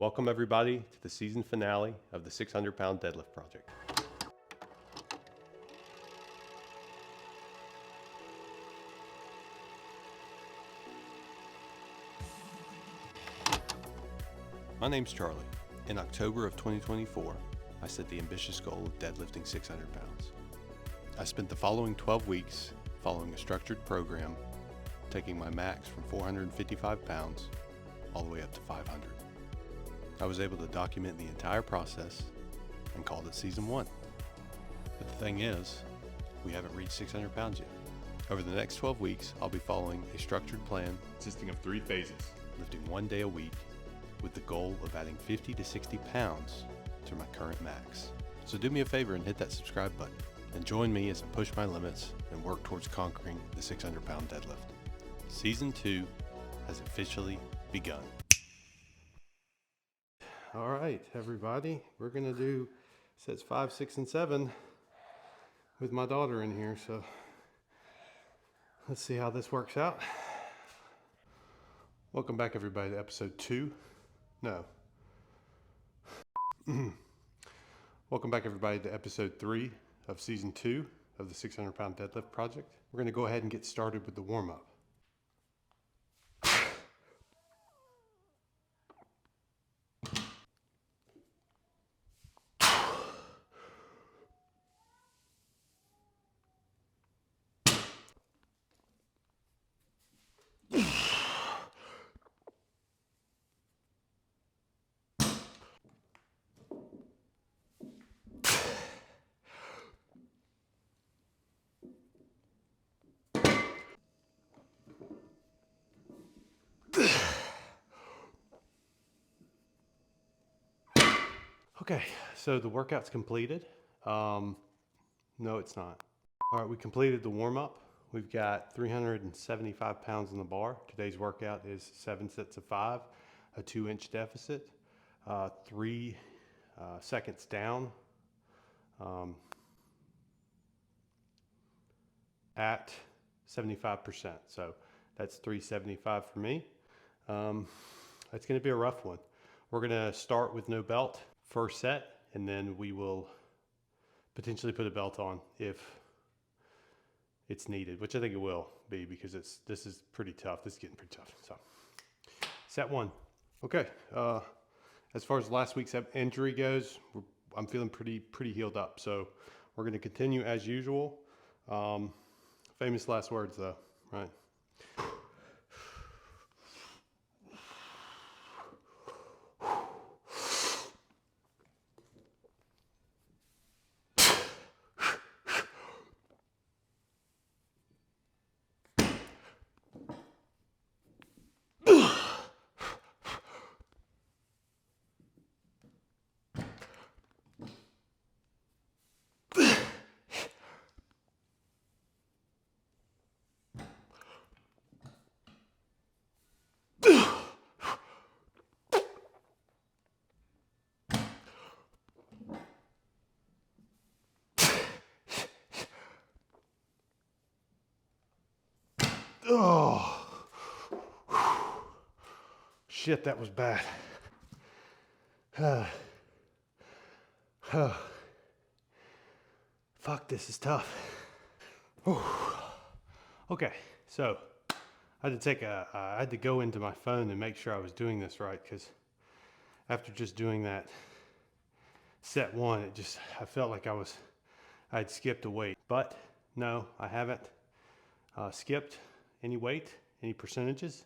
Welcome everybody to the season finale of the 600-pound deadlift project. My name's Charlie. In October of 2024, I set the ambitious goal of deadlifting 600 pounds. I spent the following 12 weeks following a structured program, taking my max from 455 pounds all the way up to 500. I was able to document the entire process and called it season 1. But the thing is, we haven't reached 600 pounds yet. Over the next 12 weeks, I'll be following a structured plan consisting of 3 phases, lifting 1 day a week with the goal of adding 50 to 60 pounds to my current max. So do me a favor and hit that subscribe button and join me as I push my limits and work towards conquering the 600-pound deadlift. Season 2 has officially begun. All right, everybody, we're gonna do sets 5, 6, and 7 with my daughter in here, so let's see how this works out. Welcome back, everybody, to episode 2. No. Welcome back, everybody, to episode 3 of season 2 of the 600-pound deadlift project. We're gonna go ahead and get started with the warm-up. Okay, so the workout's completed. No, it's not. All right, we completed the warm-up. We've got 375 pounds on the bar. Today's workout is 7 sets of 5, a 2-inch deficit, 3 seconds down at 75%. So that's 375 for me. It's gonna be a rough one. We're gonna start with no belt first set, and then we will potentially put a belt on if it's needed, which I think it will be, because this is pretty tough. This is getting pretty tough. So set 1. Okay, as far as last week's injury goes, I'm feeling pretty healed up, so we're going to continue as usual. Famous last words though, right? Oh, shit, that was bad. Fuck, this is tough. Okay, so I had to go into my phone and make sure I was doing this right, because after just doing that set 1, I felt like I'd skipped a weight. But no, I haven't skipped any weight, any percentages.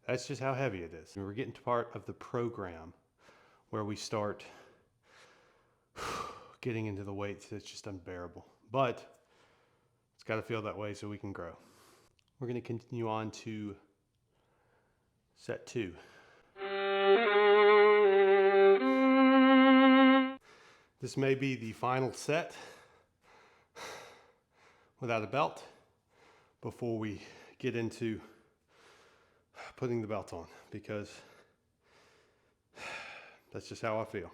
That's just how heavy it is. And we're getting to part of the program where we start getting into the weights that's just unbearable. But it's got to feel that way so we can grow. We're going to continue on to set 2. This may be the final set without a belt before we get into putting the belt on, because that's just how I feel.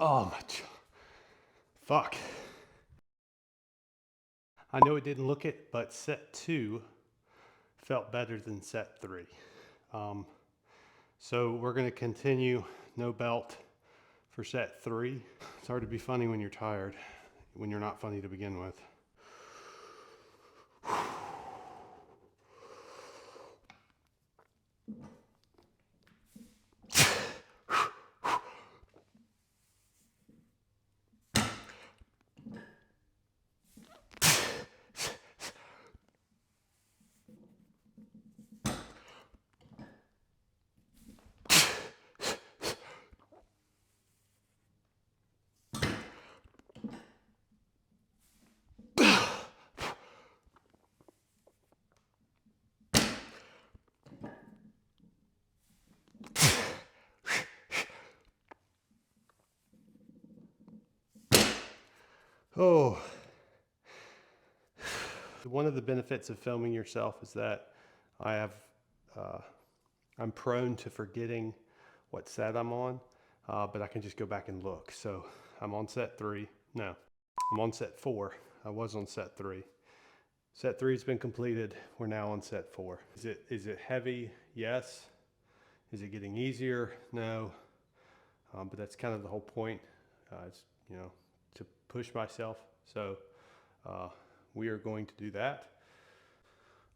Oh my, fuck. I know it didn't look it, but set 2 felt better than set 3. So we're gonna continue no belt for set 3. It's hard to be funny when you're tired, when you're not funny to begin with. Oh, one of the benefits of filming yourself is that I'm prone to forgetting what set I'm on, but I can just go back and look. So I'm on set 3. No, I'm on set 4. I was on set 3. Set 3 has been completed. We're now on set 4. Is it heavy? Yes. Is it getting easier? No. But that's kind of the whole point. It's, to push myself. So we are going to do that.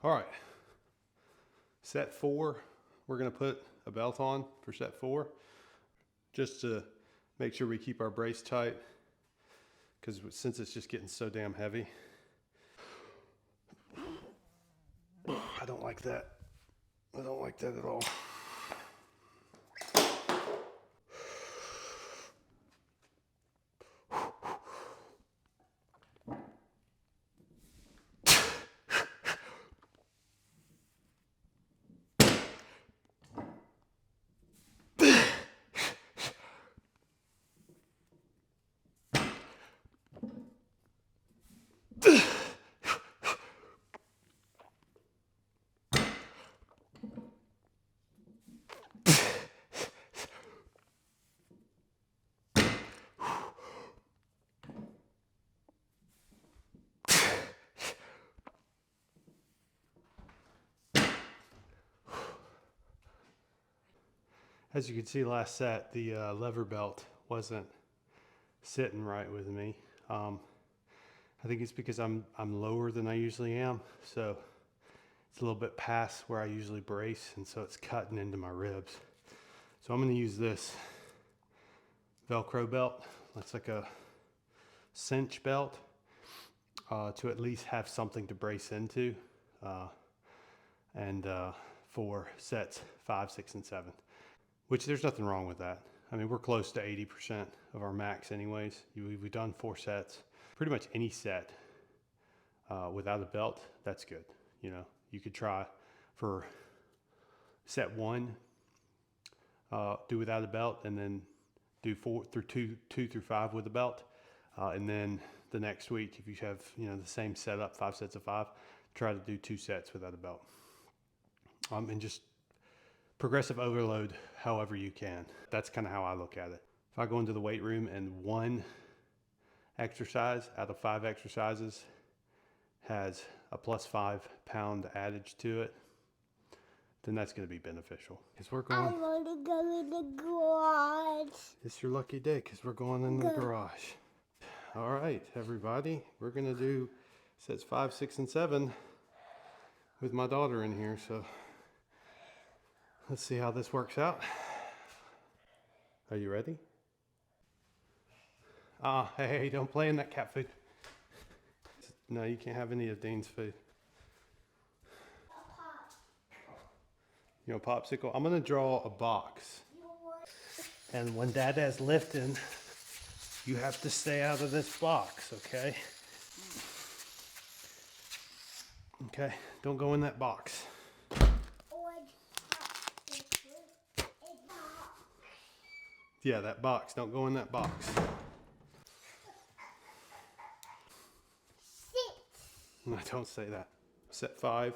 All right. Set 4, we're going to put a belt on for set 4, just to make sure we keep our brace tight, because since it's just getting so damn heavy. I don't like that. I don't like that at all. As you can see last set, the lever belt wasn't sitting right with me. I think it's because I'm lower than I usually am, so it's a little bit past where I usually brace, and so it's cutting into my ribs. So I'm going to use this Velcro belt. That's like a cinch belt to at least have something to brace into, and for sets 5, 6, and 7. Which there's nothing wrong with that. I mean, we're close to 80% of our max anyways. We've done 4 sets. Pretty much any set without a belt, that's good. You could try for set 1, do without a belt, and then do 2 through 5 with a belt. And then the next week, if you have the same setup, 5 sets of 5, try to do 2 sets without a belt. And just progressive overload however you can. That's kind of how I look at it. If I go into the weight room and 1 exercise out of 5 exercises has a plus 5 pound adage to it, then that's going to be beneficial. Because we're going. I want to go in the garage. It's your lucky day because we're going in the garage. All right, everybody, we're going to do sets 5, 6, and 7 with my daughter in here. So let's see how this works out. Are you ready? Hey, don't play in that cat food. No, you can't have any of Dean's food. You want a popsicle? I'm gonna draw a box. And when Dada's lifting, you have to stay out of this box, okay? Okay, don't go in that box. Yeah, that box. Don't go in that box. No, don't say that. Set 5.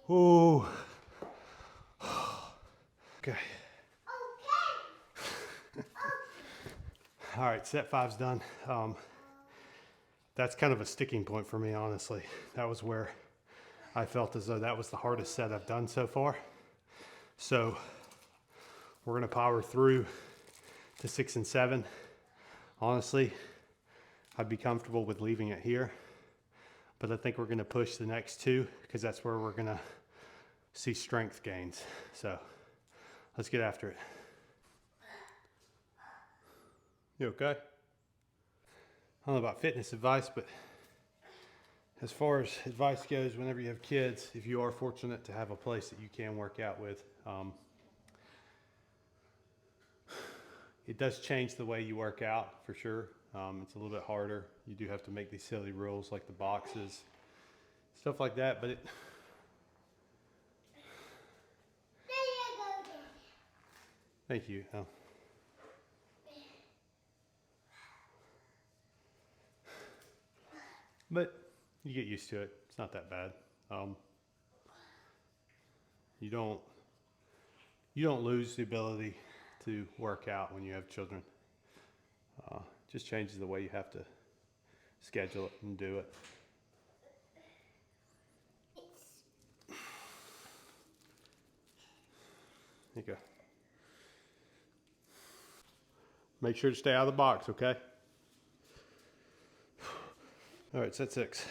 Ooh. Okay. All right, set 5's done. That's kind of a sticking point for me, honestly. That was where I felt as though that was the hardest set I've done so far. So we're gonna power through to 6 and 7. Honestly, I'd be comfortable with leaving it here, but I think we're gonna push the next 2 because that's where we're gonna see strength gains. So let's get after it. You okay? I don't know about fitness advice, but as far as advice goes, whenever you have kids, if you are fortunate to have a place that you can work out with, it does change the way you work out for sure. It's a little bit harder. You do have to make these silly rules like the boxes, stuff like that, but thank you. Oh. But you get used to it. It's not that bad. You don't lose the ability to work out when you have children. Just changes the way you have to schedule it and do it. There you go. Make sure to stay out of the box, okay? All right, set 6.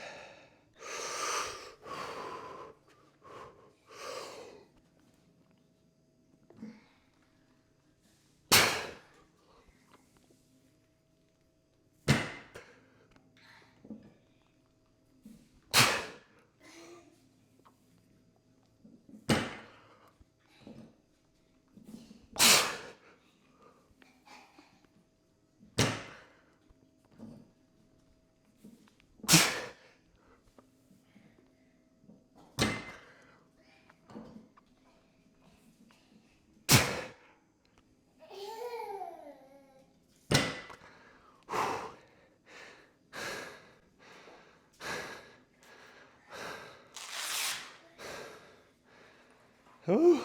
Ooh.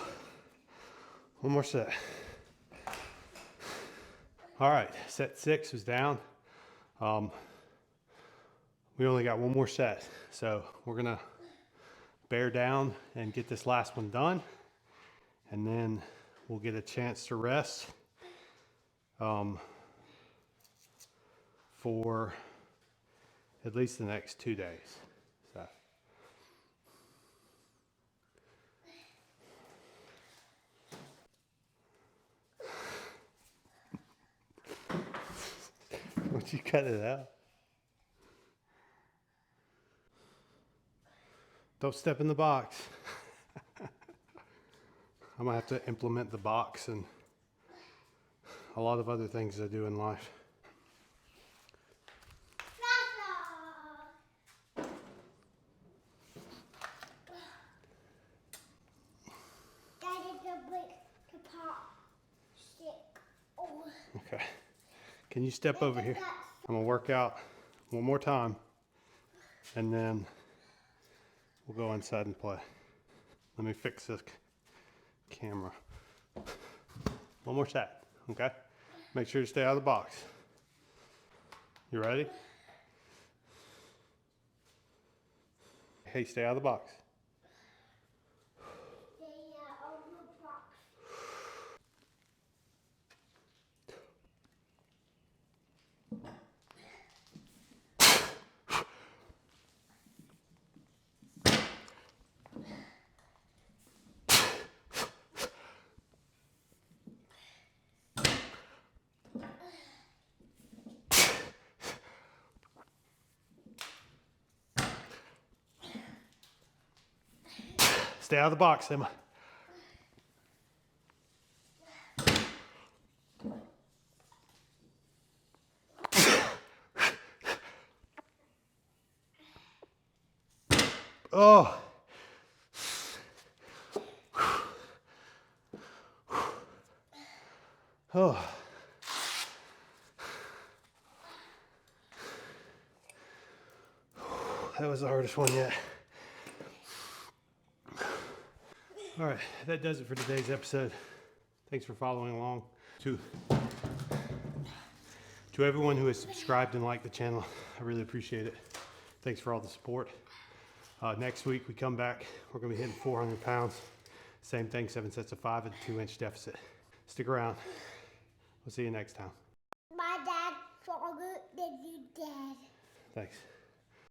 One more set. All right, set 6 is down. We only got one more set, so we're gonna bear down and get this last one done, and then we'll get a chance to rest for at least the next 2 days. So. Would you cut it out? Don't step in the box. I'm gonna have to implement the box and a lot of other things I do in life. Okay. Can you step over here? I'm gonna work out one more time and then we'll go inside and play. Let me fix this camera. One more set, okay? Make sure to stay out of the box. You ready? Hey, stay out of the box. Stay out of the box, Emma. Oh. Oh. That was the hardest one yet. All right, that does it for today's episode. Thanks for following along. To everyone who has subscribed and liked the channel, I really appreciate it. Thanks for all the support. Next week we come back, we're gonna be hitting 400 pounds. Same thing, 7 sets of 5 and a 2-inch deficit. Stick around. We'll see you next time. My dad forgot that you dead. Thanks.